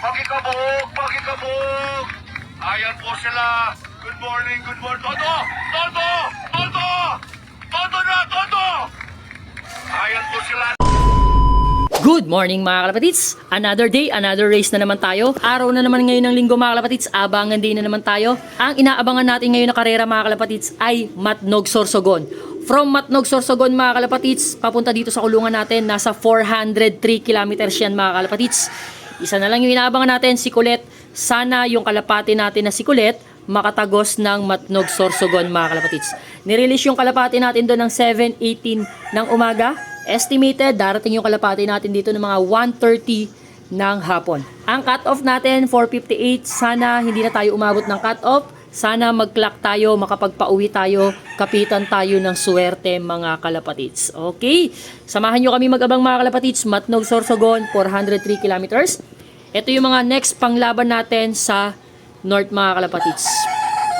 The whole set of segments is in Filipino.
Pakikabog! Pakikabog! Ayan po sila. Good morning, good morning. Todo! Todo! Todo! Todo na! Todo! Ayan po sila. Good morning mga kalapatids! Another day, another race na naman tayo. Araw na naman ngayon ng linggo mga kalapatids. Abangan din na naman tayo. Ang inaabangan natin ngayon na karera mga kalapatids ay Matnog Sorsogon. From Matnog Sorsogon mga kalapatids, papunta dito sa kulungan natin, nasa 403 kilometers yan mga kalapatids. Isa na lang yung inaabangan natin, si Colette. Sana yung kalapati natin na si Colette makatagos ng Matnog Sorsogon mga kalapatids. Nirelease yung kalapati natin doon ng 7:18 ng umaga. Estimated, darating yung kalapati natin dito ng mga 1:30 ng hapon. Ang cut-off natin, 4:58. Sana hindi na tayo umabot ng cut-off. Sana mag-clock tayo, makapagpauwi tayo, kapitan tayo ng swerte mga kalapatids. Okay? Samahan nyo kami mag-abang mga kalapatids. Matnog Sorsogon, 403 kilometers. Ito yung mga next panglaban natin sa North mga kalapatids.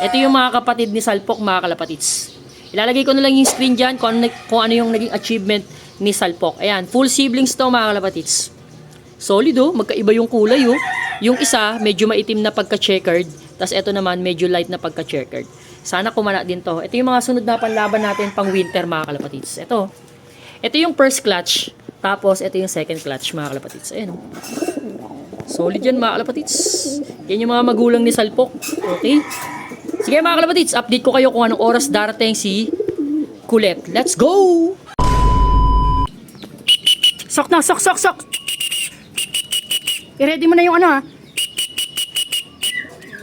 Ito yung mga kapatid ni Salpok mga kalapatids. Ilalagay ko na lang yung screen dyan kung ano yung naging achievement ni Salpok. Ayan, full siblings to mga kalapatids. Solid oh, magkaiba yung kulay oh. Yung isa, medyo maitim na pagka-checkered. Tapos ito naman, medyo light na pagka-checkered. Sana kumana din to. Ito yung mga sunod na panlaban natin pang winter mga kalapatids. Ito yung first clutch. Tapos ito yung second clutch mga kalapatids. Ayan oh. Solid yan mga kalapatids. Yan yung mga magulang ni Salpok. Okay? Sige mga kalapatids, update ko kayo kung anong oras darating si Colette. Let's go! Sok na, sok, sok, sok! I-ready mo na yung ano ha.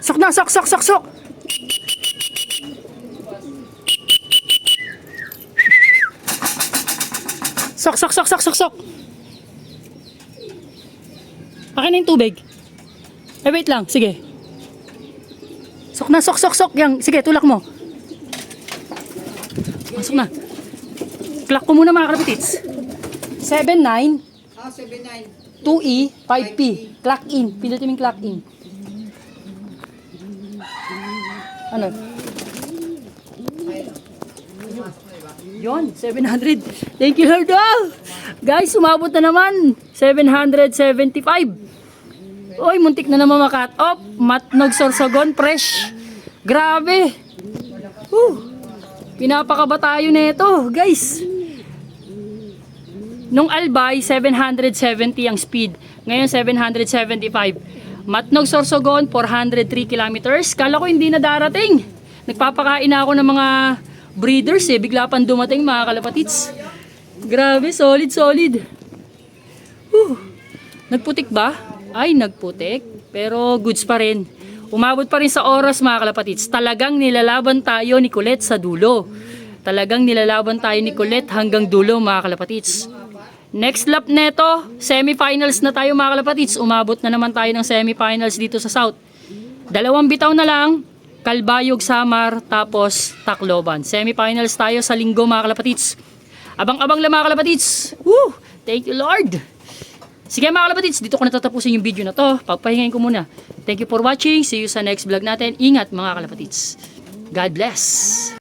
Sok na, sok, sok, sok, sok! Sok, sok, sok, sok, sok, sok! Akin na yung tubig. Eh, wait lang, sige. Sok na, sok, sok, sok! Yang, sige, tulak mo. Masok na. Clock ko muna mga kalapatids. 7-9 2E 5P clock in, pinutin yung clock in. Ano? Yon, 700. Thank you Lord. Guys, umabot na naman 775. Oy, muntik na naman makat off. Matnog Sorsogon fresh. Grabe. Pinapakaba tayo nito, guys. Nung Albay, 770 ang speed. Ngayon, 775. Matnog Sorsogon, 403 kilometers. Kala ko hindi na darating. Nagpapakain na ako ng mga breeders eh. Bigla pang dumating mga kalapatids. Grabe, solid, solid. Nagputik ba? Ay, nagputik. Pero goods pa rin. Umabot pa rin sa oras mga kalapatids. Talagang nilalaban tayo ni Colette sa dulo. Talagang nilalaban tayo ni Colette hanggang dulo mga kalapatids. Next lap neto, semifinals na tayo mga kalapatids. Umabot na naman tayo ng semifinals dito sa South. 2 bitaw na lang, Kalbayog, Samar, tapos Tacloban. Semifinals tayo sa linggo mga kalapatids. Abang-abang lang mga kalapatids. Woo! Thank you Lord! Sige mga kalapatids, dito ko natatapusin yung video na to. Pagpahingayin ko muna. Thank you for watching. See you sa next vlog natin. Ingat mga kalapatids. God bless!